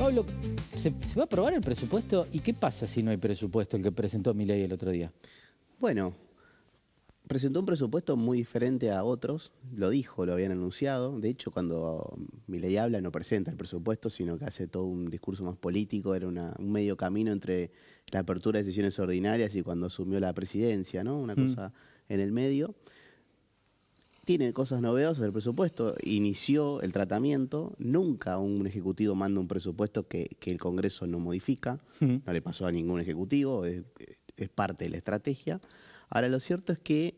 Pablo, ¿se va a aprobar el presupuesto? ¿Y qué pasa si no hay presupuesto, el que presentó Milei el otro día? Bueno, presentó un presupuesto muy diferente a otros, lo dijo, lo habían anunciado. De hecho, cuando Milei habla no presenta el presupuesto, sino que hace todo un discurso más político. Era un medio camino entre la apertura de sesiones ordinarias y cuando asumió la presidencia, ¿no? Una cosa en el medio. Tiene cosas novedosas el presupuesto, inició el tratamiento, nunca un ejecutivo manda un presupuesto que el Congreso no modifica, no le pasó a ningún ejecutivo, es parte de la estrategia. Ahora, lo cierto es que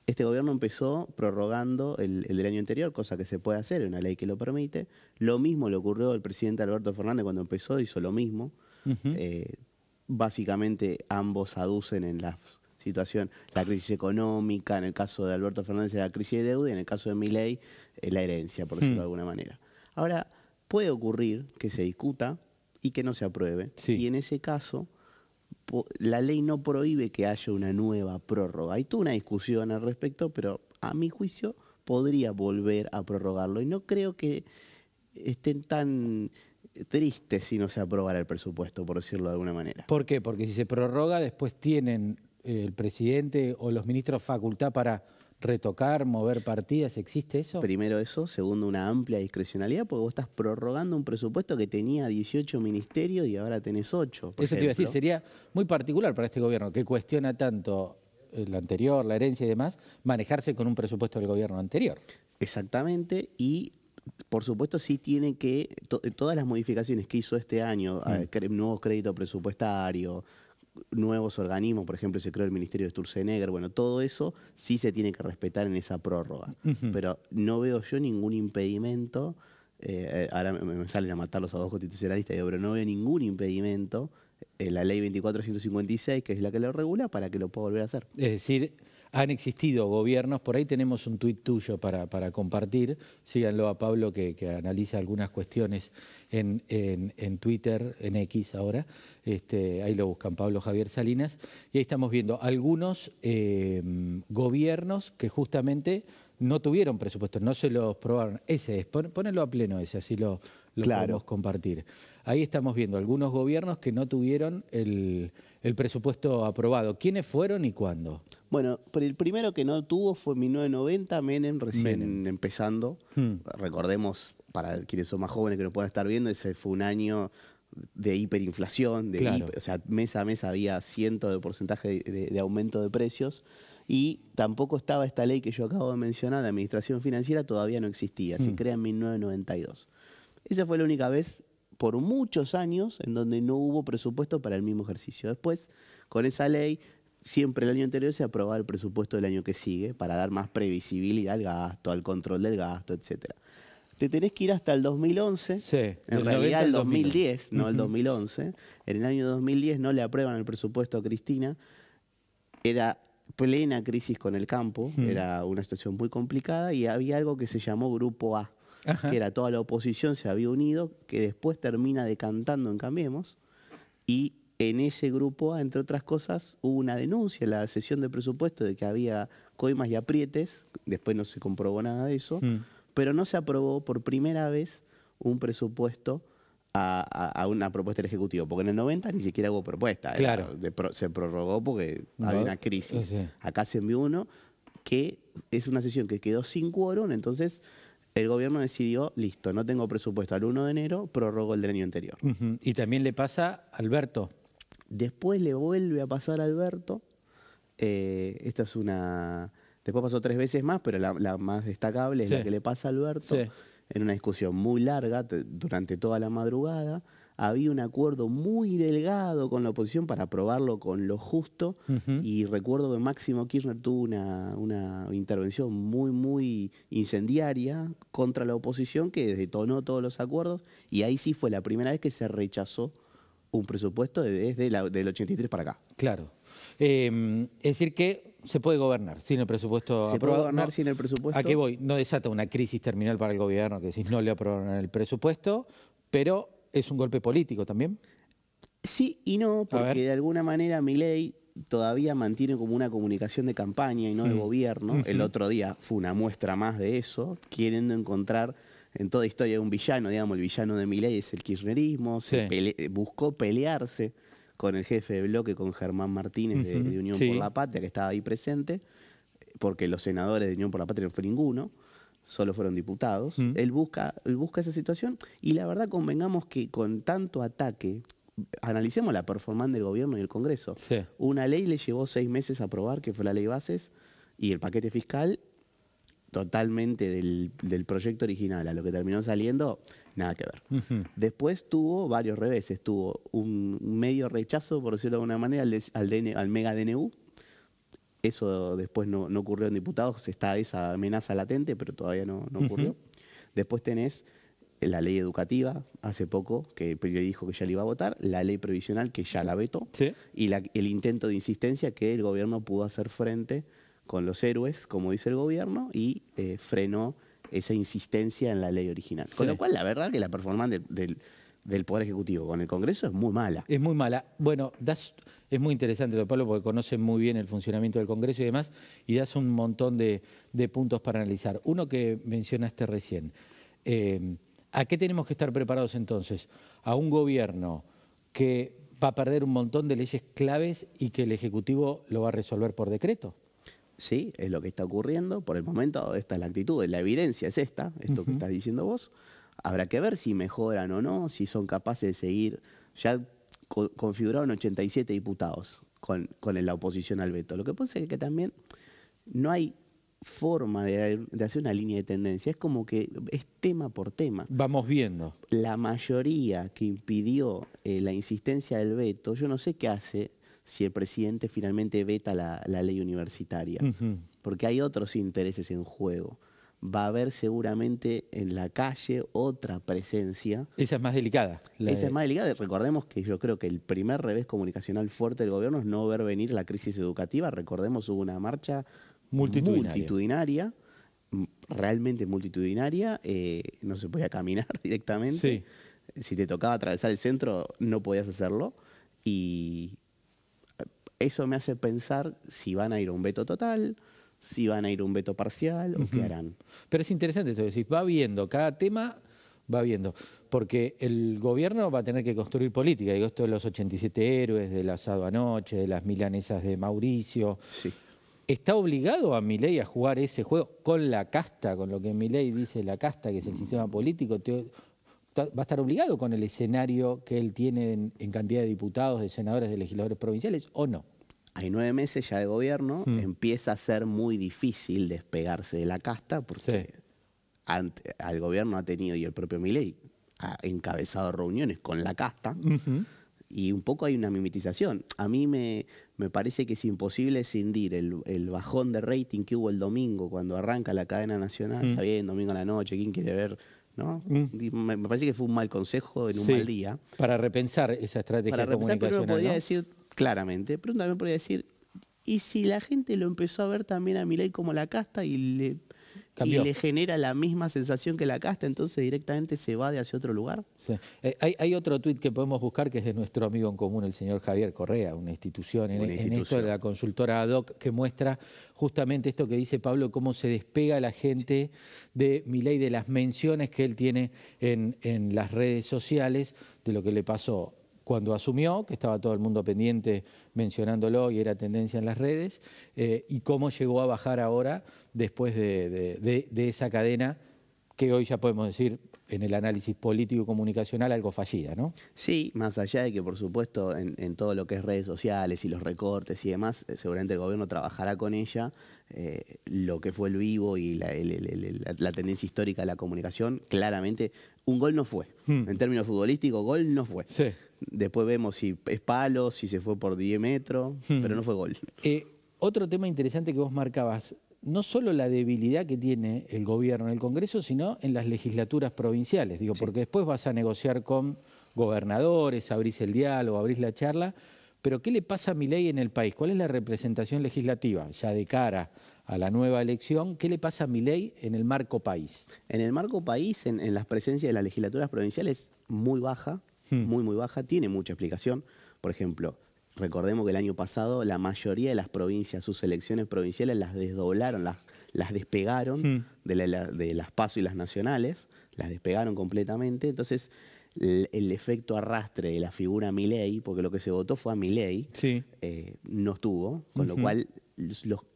este gobierno empezó prorrogando el del año anterior, cosa que se puede hacer, es una ley que lo permite. Lo mismo le ocurrió al presidente Alberto Fernández cuando empezó, hizo lo mismo. Básicamente ambos aducen en la situación la crisis económica, en el caso de Alberto Fernández la crisis de deuda y en el caso de Milei la herencia, por decirlo de alguna manera. Ahora, puede ocurrir que se discuta y que no se apruebe. Y en ese caso, la ley no prohíbe que haya una nueva prórroga. Hay toda una discusión al respecto, pero a mi juicio podría volver a prorrogarlo. Y no creo que estén tan tristes si no se aprobara el presupuesto, por decirlo de alguna manera. ¿Por qué? Porque si se prorroga, después tienen el presidente o los ministros facultad para retocar, mover partidas. ¿Existe eso? Primero eso, segundo una amplia discrecionalidad, porque vos estás prorrogando un presupuesto que tenía 18 ministerios y ahora tenés 8. Eso te iba a decir, sería muy particular para este gobierno que cuestiona tanto el anterior, la herencia y demás, manejarse con un presupuesto del gobierno anterior. Exactamente, y por supuesto sí tiene que, todas las modificaciones que hizo este año, nuevos créditos presupuestarios, nuevos organismos, por ejemplo, se creó el Ministerio de Sturzenegger, bueno, todo eso sí se tiene que respetar en esa prórroga. Pero no veo yo ningún impedimento, ahora me salen a matar los abogados constitucionalistas, pero no veo ningún impedimento en la ley 24.156, que es la que lo regula, para que lo pueda volver a hacer. Es decir, han existido gobiernos, por ahí tenemos un tuit tuyo para compartir, síganlo a Pablo que analiza algunas cuestiones en Twitter, en X ahora, ahí lo buscan, Pablo Javier Salinas, y ahí estamos viendo algunos gobiernos que justamente no tuvieron presupuesto, no se los probaron. Ese es, ponelo a pleno ese, así lo podemos compartir. Ahí estamos viendo algunos gobiernos que no tuvieron el presupuesto aprobado. ¿Quiénes fueron y cuándo? Bueno, el primero que no tuvo fue en 1990, Menem, recién empezando. Recordemos, para quienes son más jóvenes que nos puedan estar viendo, ese fue un año de hiperinflación, o sea, mes a mes había cientos de porcentaje de aumento de precios. Y tampoco estaba esta ley que yo acabo de mencionar de administración financiera, todavía no existía, se crea en 1992. Esa fue la única vez por muchos años en donde no hubo presupuesto para el mismo ejercicio. Después, con esa ley, siempre el año anterior se aprobaba el presupuesto del año que sigue para dar más previsibilidad al gasto, al control del gasto, etc. Te tenés que ir hasta el 2011, en realidad el 2010, no el 2011. En el año 2010 no le aprueban el presupuesto a Cristina, era plena crisis con el campo, era una situación muy complicada y había algo que se llamó Grupo A, que era toda la oposición se había unido, que después termina decantando en Cambiemos, y en ese Grupo A, entre otras cosas, hubo una denuncia en la sesión de presupuesto de que había coimas y aprietes, después no se comprobó nada de eso, pero no se aprobó por primera vez un presupuesto a una propuesta del Ejecutivo, porque en el 90 ni siquiera hubo propuesta, se prorrogó porque había una crisis. Acá se envió uno que es una sesión que quedó sin quórum, entonces el gobierno decidió, listo, no tengo presupuesto al 1 de enero, prorrogó el del año anterior. Y también le pasa a Alberto. Después le vuelve a pasar a Alberto, esta es una... Después pasó 3 veces más, pero la más destacable es la que le pasa a Alberto. En una discusión muy larga, durante toda la madrugada, había un acuerdo muy delgado con la oposición para aprobarlo con lo justo, y recuerdo que Máximo Kirchner tuvo una intervención muy incendiaria contra la oposición que detonó todos los acuerdos, y ahí sí fue la primera vez que se rechazó un presupuesto desde del 83 para acá. Claro. Es decir que se puede gobernar sin el presupuesto aprobado. Se puede gobernar sin el presupuesto. ¿A qué voy? No desata una crisis terminal para el gobierno, que decís no le aprobaron el presupuesto, pero es un golpe político también. Sí y no, porque de alguna manera Milei todavía mantiene como una comunicación de campaña y no de gobierno. El otro día fue una muestra más de eso, queriendo encontrar en toda historia de un villano, digamos, el villano de Milei es el kirchnerismo, buscó pelearse con el jefe de bloque, con Germán Martínez de Unión por la Patria, que estaba ahí presente, porque los senadores de Unión por la Patria no fue ninguno, solo fueron diputados. Él busca esa situación y la verdad convengamos que con tanto ataque, analicemos la performance del gobierno y el Congreso. Sí. Una ley le llevó 6 meses a aprobar, que fue la ley bases, y el paquete fiscal totalmente del proyecto original a lo que terminó saliendo, nada que ver. Después tuvo varios reveses, tuvo un medio rechazo, por decirlo de alguna manera, al mega DNU. Eso después no ocurrió en diputados, está esa amenaza latente, pero todavía no ocurrió. Después tenés la ley educativa, hace poco, que le dijo que ya le iba a votar, la ley previsional, que ya la vetó, y el intento de insistencia que el gobierno pudo hacer frente con los héroes, como dice el gobierno, y frenó esa insistencia en la ley original. Con lo cual, la verdad que la performance del Poder Ejecutivo con el Congreso es muy mala. Es muy mala. Bueno, es muy interesante, Pablo, porque conoce muy bien el funcionamiento del Congreso y demás, y das un montón de puntos para analizar. Uno que mencionaste recién. ¿A qué tenemos que estar preparados entonces? A un gobierno que va a perder un montón de leyes claves y que el Ejecutivo lo va a resolver por decreto. Sí, es lo que está ocurriendo. Por el momento esta es la actitud, la evidencia es esto que estás diciendo vos. Habrá que ver si mejoran o no, si son capaces de seguir. Ya configuraron 87 diputados con la oposición al veto. Lo que pasa es que también no hay forma de hacer una línea de tendencia. Es como que es tema por tema. Vamos viendo. La mayoría que impidió la insistencia del veto, yo no sé qué hace si el presidente finalmente veta la ley universitaria, porque hay otros intereses en juego. Va a haber seguramente en la calle otra presencia. Esa es más delicada. Esa es más delicada. Recordemos que yo creo que el primer revés comunicacional fuerte del gobierno es no ver venir la crisis educativa. Recordemos, hubo una marcha multitudinaria, realmente multitudinaria, no se podía caminar directamente. Si te tocaba atravesar el centro, no podías hacerlo. Y eso me hace pensar si van a ir a un veto total, si van a ir a un veto parcial o qué harán. Pero es interesante esto, decir, va viendo, cada tema va viendo, porque el gobierno va a tener que construir política, digo, esto de los 87 héroes, del asado anoche, de las milanesas de Mauricio. ¿Está obligado a Milei a jugar ese juego con la casta, con lo que Milei dice la casta, que es el sistema político? ¿Va a estar obligado con el escenario que él tiene en cantidad de diputados, de senadores, de legisladores provinciales o no? Hay 9 meses ya de gobierno, empieza a ser muy difícil despegarse de la casta porque el gobierno ha tenido, y el propio Milei ha encabezado reuniones con la casta, y un poco hay una mimetización. A mí me parece que es imposible escindir el bajón de rating que hubo el domingo cuando arranca la cadena nacional, sabiendo domingo a la noche, ¿quién quiere ver? ¿No? Me parece que fue un mal consejo en un mal día. Para repensar esa estrategia comunicacional. Pero uno podría decir claramente, pero también podría decir, ¿y si la gente lo empezó a ver también a Milei como la casta y le genera la misma sensación que la casta, entonces directamente se va hacia otro lugar? Hay otro tuit que podemos buscar que es de nuestro amigo en común, el señor Javier Correa, una institución en esto de la consultora ad hoc, que muestra justamente esto que dice Pablo, cómo se despega la gente de Milei, de las menciones que él tiene en las redes sociales, de lo que le pasó cuando asumió, que estaba todo el mundo pendiente mencionándolo y era tendencia en las redes, y cómo llegó a bajar ahora después de esa cadena que hoy ya podemos decir en el análisis político y comunicacional algo fallida, ¿no? Sí, más allá de que por supuesto en todo lo que es redes sociales y los recortes y demás, seguramente el gobierno trabajará con ella, lo que fue el vivo y la tendencia histórica de la comunicación, claramente un gol no fue. En términos futbolísticos, gol no fue. Después vemos si es palo, si se fue por 10 metros, pero no fue gol. Otro tema interesante que vos marcabas, no solo la debilidad que tiene el gobierno en el Congreso, sino en las legislaturas provinciales. Digo, porque después vas a negociar con gobernadores, abrís el diálogo, abrís la charla, pero ¿qué le pasa a Milei en el país? ¿Cuál es la representación legislativa ya de cara a la nueva elección? ¿Qué le pasa a Milei en el marco país? En el marco país, en las presencias de las legislaturas provinciales, muy baja, muy baja, tiene mucha explicación. Por ejemplo, recordemos que el año pasado la mayoría de las provincias, sus elecciones provinciales las desdoblaron, las las despegaron de las PASO y las nacionales, las despegaron completamente. Entonces, el efecto arrastre de la figura Milei, porque lo que se votó fue a Milei, no estuvo, con lo cual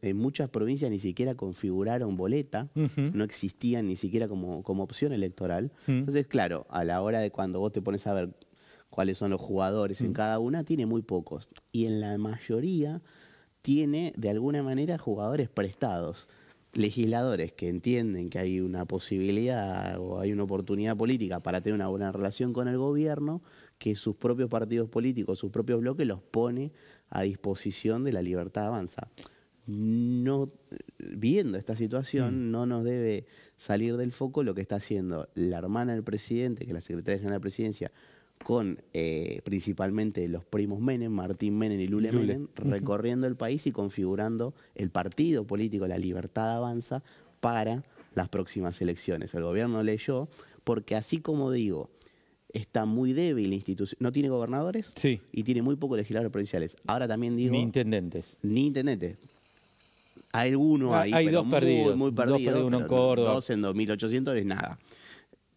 en muchas provincias ni siquiera configuraron boleta, no existían ni siquiera como opción electoral. Entonces, claro, a la hora de cuando vos te pones a ver cuáles son los jugadores en cada una, tiene muy pocos. Y en la mayoría tiene, de alguna manera, jugadores prestados. Legisladores que entienden que hay una posibilidad o hay una oportunidad política para tener una buena relación con el gobierno, que sus propios partidos políticos, sus propios bloques los pone a disposición de la Libertad Avanza. No, viendo esta situación, no nos debe salir del foco lo que está haciendo la hermana del presidente, que es la secretaria general de la presidencia, con principalmente los primos Menem, Martín Menem y Lule Menem, recorriendo el país y configurando el partido político La Libertad Avanza para las próximas elecciones. El gobierno leyó, porque así como digo, está muy débil la institución, no tiene gobernadores y tiene muy pocos legisladores provinciales. Ahora también digo... Ni intendentes. Ni intendentes. Hay alguno ahí, hay pero dos perdidos. Muy perdido. Uno en Córdoba. 2 en 2.800 es nada.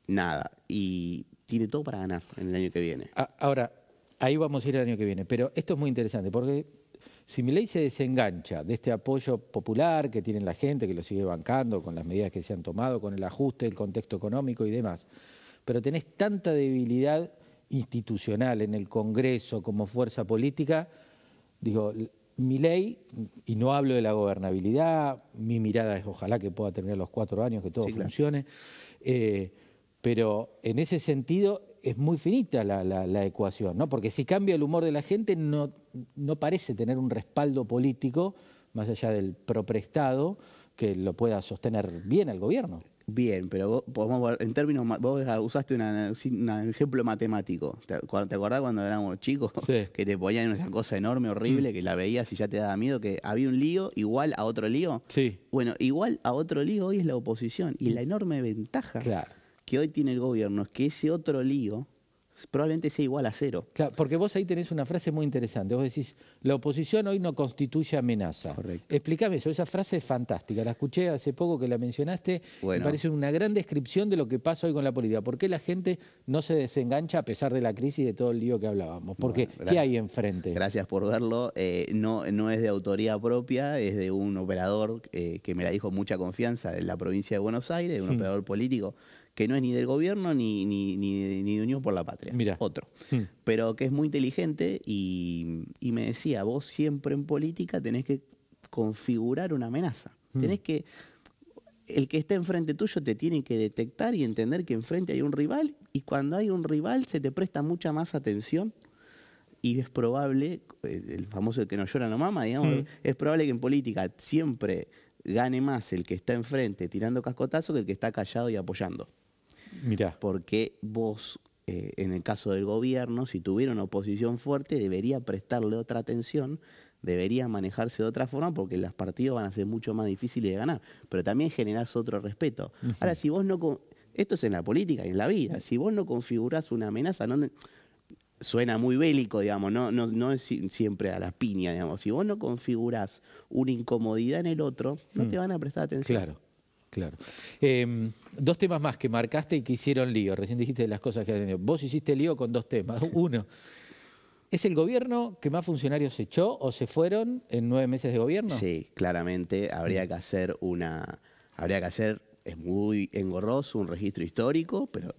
Nada. Y tiene todo para ganar en el año que viene. Ahora, ahí vamos a ir el año que viene, pero esto es muy interesante porque si Milei se desengancha de este apoyo popular que tiene la gente, que lo sigue bancando con las medidas que se han tomado, con el ajuste, el contexto económico y demás, pero tenés tanta debilidad institucional en el Congreso como fuerza política, digo, Milei, y no hablo de la gobernabilidad, mi mirada es ojalá que pueda tener los 4 años, que todo funcione, pero en ese sentido es muy finita la ecuación, ¿no? Porque si cambia el humor de la gente no parece tener un respaldo político, más allá del proprestado, que lo pueda sostener bien al gobierno. Bien, pero vos, en términos, vos usaste un ejemplo matemático. ¿Te acordás cuando éramos chicos? Que te ponían una cosa enorme, horrible, que la veías y ya te daba miedo, que había un lío igual a otro lío? Bueno, igual a otro lío hoy es la oposición. Y la enorme ventaja que hoy tiene el gobierno es que ese otro lío probablemente sea igual a 0. Claro, porque vos ahí tenés una frase muy interesante. Vos decís, la oposición hoy no constituye amenaza. Correcto. Explícame eso, esa frase es fantástica. La escuché hace poco que la mencionaste. Me parece una gran descripción de lo que pasa hoy con la política. ¿Por qué la gente no se desengancha a pesar de la crisis y de todo el lío que hablábamos? Porque, ¿qué hay enfrente? Gracias por verlo. No es de autoría propia, es de un operador que me la dijo mucha confianza de la provincia de Buenos Aires, de un operador político que no es ni del gobierno ni de Unión por la Patria, otro. Pero que es muy inteligente y me decía, vos siempre en política tenés que configurar una amenaza. Tenés que, el que está enfrente tuyo te tiene que detectar y entender que enfrente hay un rival, y cuando hay un rival se te presta mucha más atención y es probable, el famoso el que no llora no mama, digamos, es probable que en política siempre gane más el que está enfrente tirando cascotazo que el que está callado y apoyando. Mirá. Porque vos, en el caso del gobierno, si tuviera una oposición fuerte, debería prestarle otra atención, debería manejarse de otra forma, porque los partidos van a ser mucho más difíciles de ganar. Pero también generás otro respeto. Ahora, si vos no... Esto es en la política y en la vida. Si vos no configurás una amenaza, suena muy bélico, digamos, no es siempre a la piña, digamos. Si vos no configurás una incomodidad en el otro, no te van a prestar atención. Claro. 2 temas más que marcaste y que hicieron lío. Recién dijiste de las cosas que has tenido. Vos hiciste lío con 2 temas. Uno, ¿es el gobierno que más funcionarios echó o se fueron en 9 meses de gobierno? Sí, claramente habría que hacer es muy engorroso, un registro histórico, pero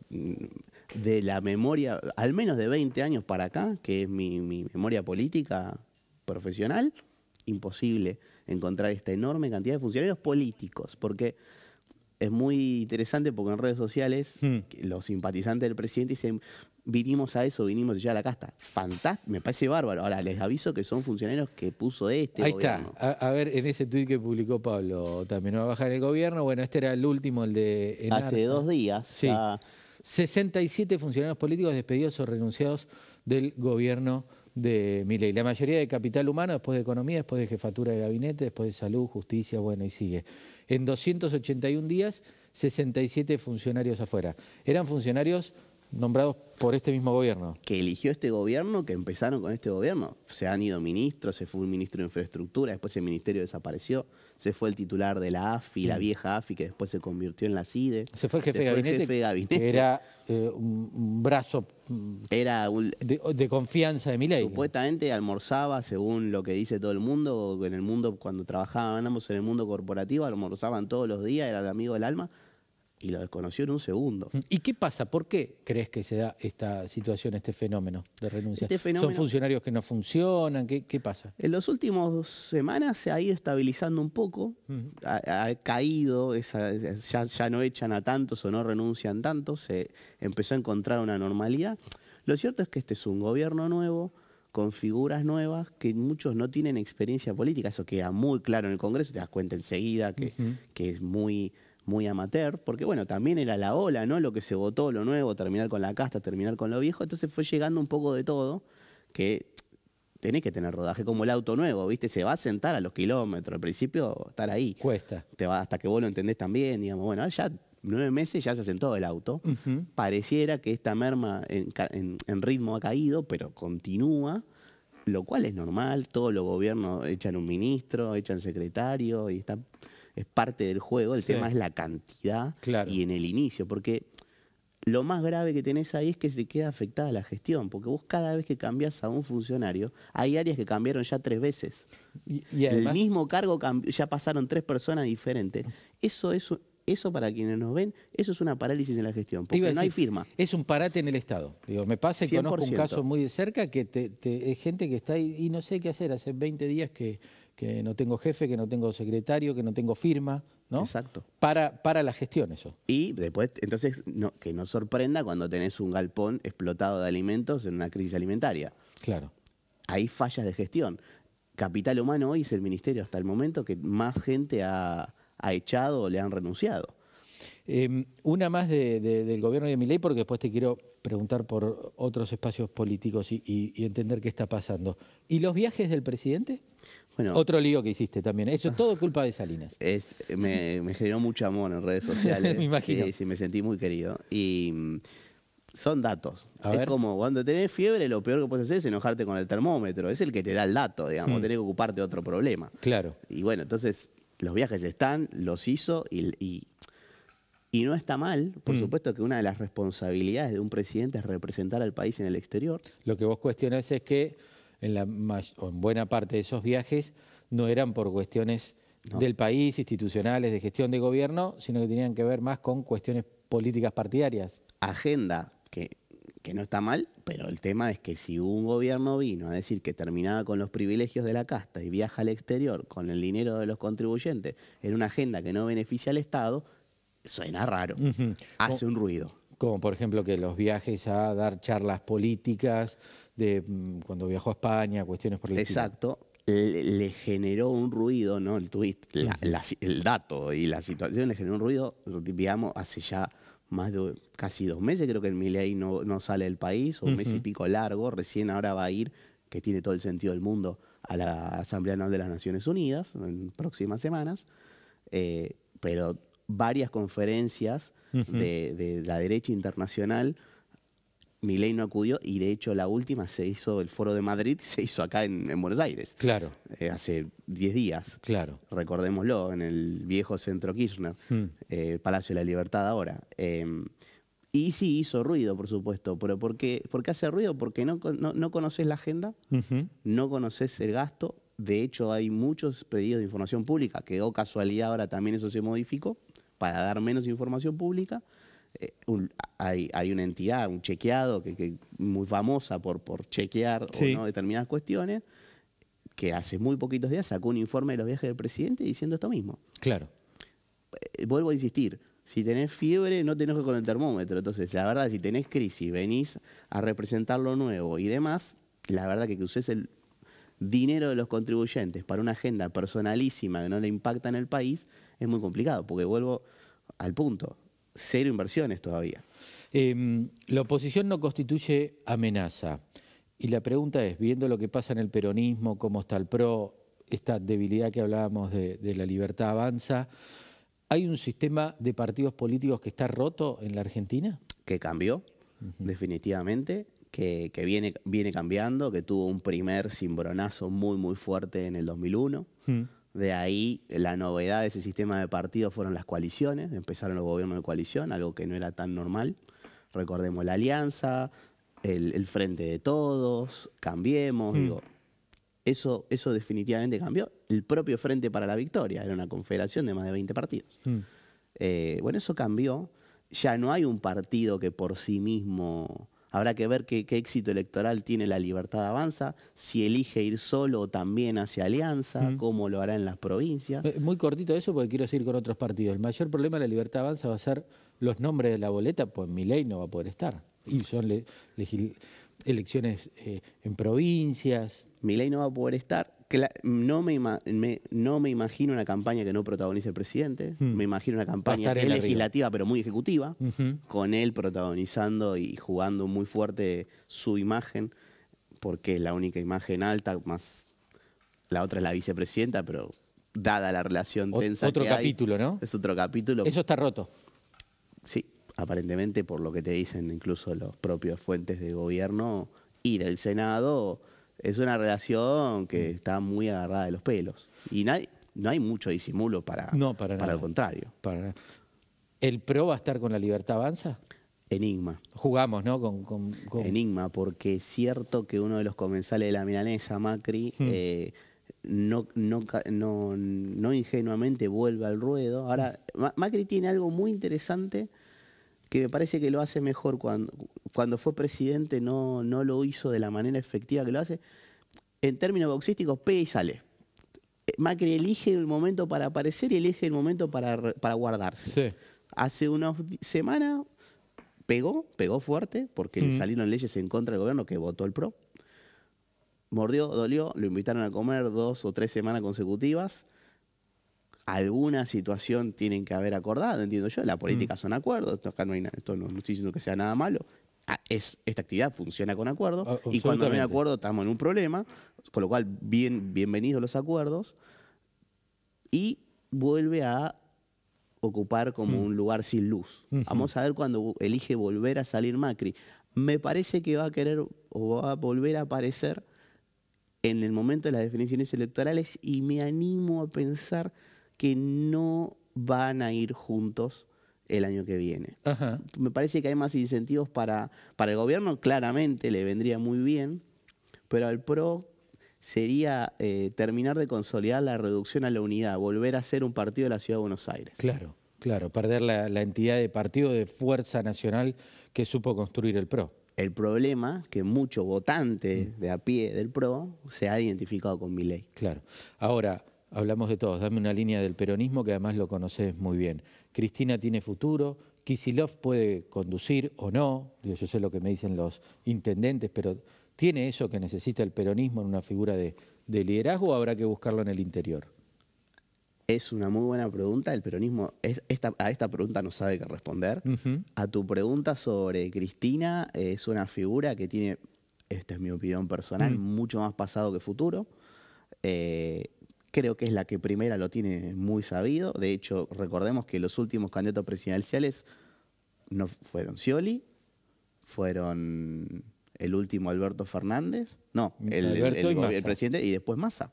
de la memoria, al menos de 20 años para acá, que es mi memoria política profesional, imposible encontrar esta enorme cantidad de funcionarios políticos, porque es muy interesante porque en redes sociales los simpatizantes del presidente dicen, vinimos a eso, vinimos ya a la casta. Fantástico, me parece bárbaro. Ahora les aviso que son funcionarios que puso este gobierno. Ahí está. A ver, en ese tuit que publicó Pablo, también va a bajar el gobierno. Bueno, este era el último, el de Enarza. Hace 2 días. Sí. 67 funcionarios políticos despedidos o renunciados del gobierno de Milei. La mayoría de capital humano, después de economía, después de jefatura de gabinete, después de salud, justicia, bueno, y sigue. En 281 días, 67 funcionarios afuera. Eran funcionarios nombrados por este mismo gobierno. Que eligió este gobierno, que empezaron con este gobierno. Se han ido ministros, se fue un ministro de Infraestructura, después el ministerio desapareció, se fue el titular de la AFI, la vieja AFI, que después se convirtió en la CIDE. Se fue el jefe de gabinete, que era un brazo de confianza de Milei. Supuestamente almorzaba, según lo que dice todo el mundo, cuando trabajábamos en el mundo corporativo, almorzaban todos los días, era el amigo del alma. Y lo desconoció en un segundo. ¿Y qué pasa? ¿Por qué crees que se da esta situación, este fenómeno de renuncia? ¿Son funcionarios que no funcionan? ¿Qué pasa? En las últimas semanas se ha ido estabilizando un poco, ha caído, ya no echan a tantos o no renuncian tantos, se empezó a encontrar una normalidad. Lo cierto es que este es un gobierno nuevo, con figuras nuevas, que muchos no tienen experiencia política. Eso queda muy claro en el Congreso, te das cuenta enseguida que es muy amateur, porque bueno, también era la ola, ¿no? Lo que se votó, lo nuevo, terminar con la casta, terminar con lo viejo, entonces fue llegando un poco de todo, que tenés que tener rodaje, como el auto nuevo, ¿viste? Se va a sentar a los kilómetros, al principio estar ahí. Cuesta. Hasta que vos lo entendés también, digamos, bueno, ya 9 meses ya se asentó el auto, pareciera que esta merma en ritmo ha caído, pero continúa, lo cual es normal, todos los gobiernos echan un ministro, echan secretario, y es parte del juego, el tema es la cantidad y en el inicio, porque lo más grave que tenés ahí es que se queda afectada la gestión, porque vos cada vez que cambias a un funcionario, hay áreas que cambiaron ya 3 veces. Y además, el mismo cargo ya pasaron 3 personas diferentes. Eso para quienes nos ven, eso es una parálisis en la gestión, porque no hay firma. Es un parate en el Estado. Digo, me pasa y conozco un caso muy de cerca que es gente que está ahí y no sé qué hacer. Hace 20 días que no tengo jefe, que no tengo secretario, que no tengo firma, ¿no? Exacto. Para la gestión eso. Y después, entonces, que no sorprenda cuando tenés un galpón explotado de alimentos en una crisis alimentaria. Claro. Hay fallas de gestión. Capital Humano hoy es el ministerio hasta el momento que más gente ha echado o le han renunciado. Una más del gobierno de Milei, porque después te quiero preguntar por otros espacios políticos y entender qué está pasando. ¿Y los viajes del presidente? Bueno, otro lío que hiciste también. Eso es todo culpa de Salinas. Me generó mucho amor en redes sociales. Me imagino. Sí, me sentí muy querido. Y son datos. Es como cuando tenés fiebre, lo peor que puedes hacer es enojarte con el termómetro. Es el que te da el dato, digamos. Tenés que ocuparte de otro problema. Claro. Y bueno, entonces los viajes están, los hizo y no está mal. Por supuesto que una de las responsabilidades de un presidente es representar al país en el exterior. Lo que vos cuestionás es que en buena parte de esos viajes no eran por cuestiones del país, institucionales, de gestión de gobierno, sino que tenían que ver más con cuestiones políticas partidarias. Agenda que no está mal, pero el tema es que si un gobierno vino a decir que terminaba con los privilegios de la casta y viaja al exterior con el dinero de los contribuyentes en una agenda que no beneficia al Estado, suena raro, hace un ruido. Como por ejemplo que los viajes a dar charlas políticas, cuando viajó a España, cuestiones por el estilo. Exacto, le generó un ruido, ¿no? El tweet, el dato y la situación le generó un ruido, digamos, hace ya más de casi 2 meses, creo que el Milei no sale del país, o un mes y pico largo, recién ahora va a ir, que tiene todo el sentido del mundo, a la Asamblea Anual de las Naciones Unidas en próximas semanas, pero varias conferencias de la derecha internacional, Milei no acudió y de hecho la última se hizo, el Foro de Madrid, se hizo acá en Buenos Aires. Claro. Hace 10 días. Claro. Recordémoslo, en el viejo centro Kirchner, Palacio de la Libertad ahora. Y sí hizo ruido, por supuesto, pero ¿por qué hace ruido? Porque no conoces la agenda, no conoces el gasto. De hecho, hay muchos pedidos de información pública, que casualidad ahora también eso se modificó, para dar menos información pública. Hay una entidad, un chequeado, que muy famosa por chequear o no determinadas cuestiones, que hace muy poquitos días sacó un informe de los viajes del presidente diciendo esto mismo. Claro. Vuelvo a insistir, si tenés fiebre no te enojes con el termómetro. Entonces, la verdad, si tenés crisis, venís a representar lo nuevo y demás, la verdad que uses el dinero de los contribuyentes para una agenda personalísima que no le impacta en el país, es muy complicado, porque vuelvo al punto. 0 inversiones todavía. La oposición no constituye amenaza. Y la pregunta es, viendo lo que pasa en el peronismo, cómo está el PRO, esta debilidad que hablábamos de la libertad avanza, ¿hay un sistema de partidos políticos que está roto en la Argentina? ¿Que cambió? definitivamente, que viene cambiando, que tuvo un primer cimbronazo muy, muy fuerte en el 2001. De ahí la novedad de ese sistema de partidos fueron las coaliciones, empezaron los gobiernos de coalición, algo que no era tan normal. Recordemos la Alianza, el Frente de Todos, Cambiemos, digo, eso definitivamente cambió. El propio Frente para la Victoria, era una confederación de más de 20 partidos. Bueno, eso cambió. Ya no hay un partido que por sí mismo... Habrá que ver qué éxito electoral tiene la Libertad Avanza, si elige ir solo o también hacia alianza, cómo lo hará en las provincias. Muy cortito eso porque quiero seguir con otros partidos. El mayor problema de la Libertad Avanza va a ser los nombres de la boleta, pues Milei no va a poder estar. Y son elecciones en provincias. Milei no va a poder estar. No me imagino una campaña que no protagonice el presidente. Me imagino una campaña que es legislativa pero muy ejecutiva, con él protagonizando y jugando muy fuerte su imagen, porque es la única imagen alta, más la otra es la vicepresidenta, pero dada la relación tensa otro que hay, capítulo, ¿no? es otro capítulo. Eso está roto. Sí, aparentemente por lo que te dicen incluso los propios fuentes de gobierno y del Senado. Es una relación que está muy agarrada de los pelos. Y no hay mucho disimulo para el contrario. ¿El PRO va a estar con la Libertad Avanza? Enigma. Jugamos, ¿no? Enigma, porque es cierto que uno de los comensales de la milanesa, Macri, no ingenuamente vuelve al ruedo. Ahora, Macri tiene algo muy interesante que me parece que lo hace mejor. Cuando fue presidente no lo hizo de la manera efectiva que lo hace. En términos boxísticos, pega y sale. Macri elige el momento para aparecer y elige el momento para guardarse. Sí. Hace unas semanas pegó fuerte, porque le salieron leyes en contra del gobierno que votó el PRO. Mordió, dolió, lo invitaron a comer 2 o 3 semanas consecutivas. Alguna situación tienen que haber acordado, entiendo yo. La política son acuerdos, acá no hay nada, esto no estoy diciendo que sea nada malo. Esta actividad funciona con acuerdos y cuando no hay acuerdo estamos en un problema, con lo cual bienvenidos los acuerdos, y vuelve a ocupar como un lugar sin luz. Vamos a ver cuando elige volver a salir Macri. Me parece que va a querer o va a volver a aparecer en el momento de las definiciones electorales y me animo a pensar que no van a ir juntos el año que viene. Me parece que hay más incentivos para el gobierno, claramente le vendría muy bien, pero al PRO sería terminar de consolidar la reducción a la unidad, volver a ser un partido de la Ciudad de Buenos Aires. Claro, perder la entidad de partido de fuerza nacional que supo construir el PRO. El problema es que muchos votantes de a pie del PRO se han identificado con Milei. Claro. Ahora, hablamos de todos. Dame una línea del peronismo que además lo conoces muy bien. Cristina tiene futuro, Kicillof puede conducir o no. Yo sé lo que me dicen los intendentes, pero ¿tiene eso que necesita el peronismo en una figura de liderazgo o habrá que buscarlo en el interior? Es una muy buena pregunta. El peronismo a esta pregunta no sabe qué responder. A tu pregunta sobre Cristina, es una figura que tiene, esta es mi opinión personal, mucho más pasado que futuro. Creo que es la que primera lo tiene muy sabido. De hecho, recordemos que los últimos candidatos presidenciales no fueron Scioli, fueron el último Alberto Fernández, el presidente, y después Massa.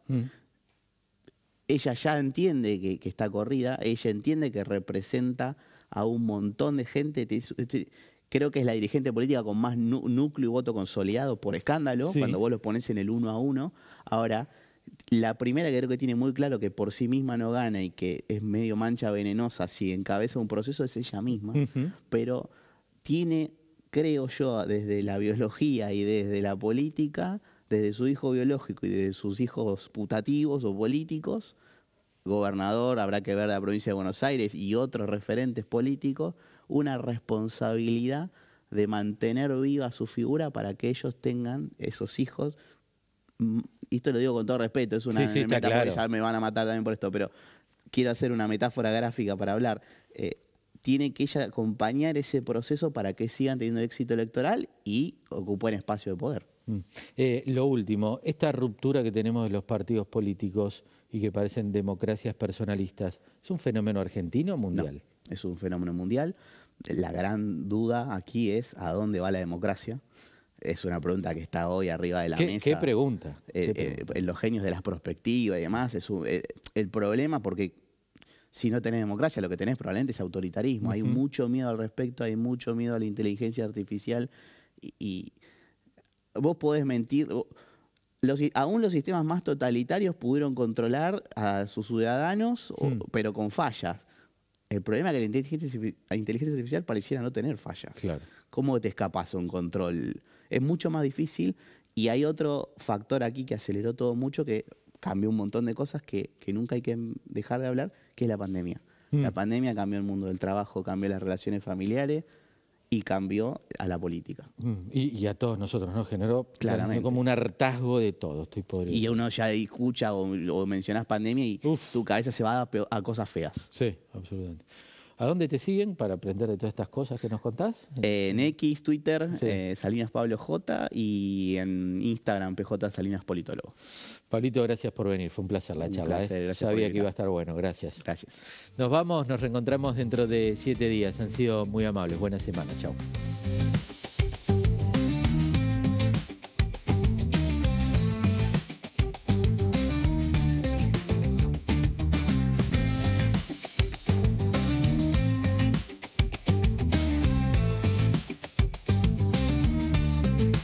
Ella ya entiende que está corrida, ella entiende que representa a un montón de gente. Creo que es la dirigente política con más núcleo y voto consolidado por escándalo, cuando vos los ponés en el 1 a 1. Ahora, la primera que creo que tiene muy claro que por sí misma no gana y que es medio mancha venenosa si encabeza un proceso es ella misma, pero tiene, creo yo, desde la biología y desde la política, desde su hijo biológico y desde sus hijos putativos o políticos, gobernador, habrá que ver de la provincia de Buenos Aires y otros referentes políticos, una responsabilidad de mantener viva su figura para que ellos tengan esos hijos. Y esto lo digo con todo respeto, es una metáfora, claro. Ya me van a matar también por esto, pero quiero hacer una metáfora gráfica para hablar. Tiene que ella acompañar ese proceso para que sigan teniendo éxito electoral y ocupar espacio de poder. Lo último, esta ruptura que tenemos de los partidos políticos y que parecen democracias personalistas, ¿es un fenómeno argentino o mundial? es un fenómeno mundial. La gran duda aquí es ¿a dónde va la democracia? Es una pregunta que está hoy arriba de la mesa. ¿Qué pregunta? En los genios de las perspectivas y demás. El problema, porque si no tenés democracia, lo que tenés probablemente es autoritarismo. Hay mucho miedo al respecto, hay mucho miedo a la inteligencia artificial. Y vos podés mentir. Aún los sistemas más totalitarios pudieron controlar a sus ciudadanos, pero con fallas. El problema es que la inteligencia artificial pareciera no tener fallas. Claro. ¿Cómo te escapas a un control? Es mucho más difícil y hay otro factor aquí que aceleró todo mucho, que cambió un montón de cosas que nunca hay que dejar de hablar, que es la pandemia. La pandemia cambió el mundo del trabajo, cambió las relaciones familiares y cambió a la política. Y a todos nosotros, ¿no? Generó Claramente. como un hartazgo de todo, estoy podrido. Y uno ya escucha o mencionás pandemia y tu cabeza se va a cosas feas. Sí, absolutamente. ¿A dónde te siguen para aprender de todas estas cosas que nos contás? En X, Twitter, Salinas Pablo J, y en Instagram, PJ Salinas Politólogo. Pablito, gracias por venir. Fue un placer la charla. Placer, gracias Sabía por que iba a estar bueno. Gracias. Gracias. Nos vamos, nos reencontramos dentro de 7 días. Han sido muy amables. Buena semana. Chao.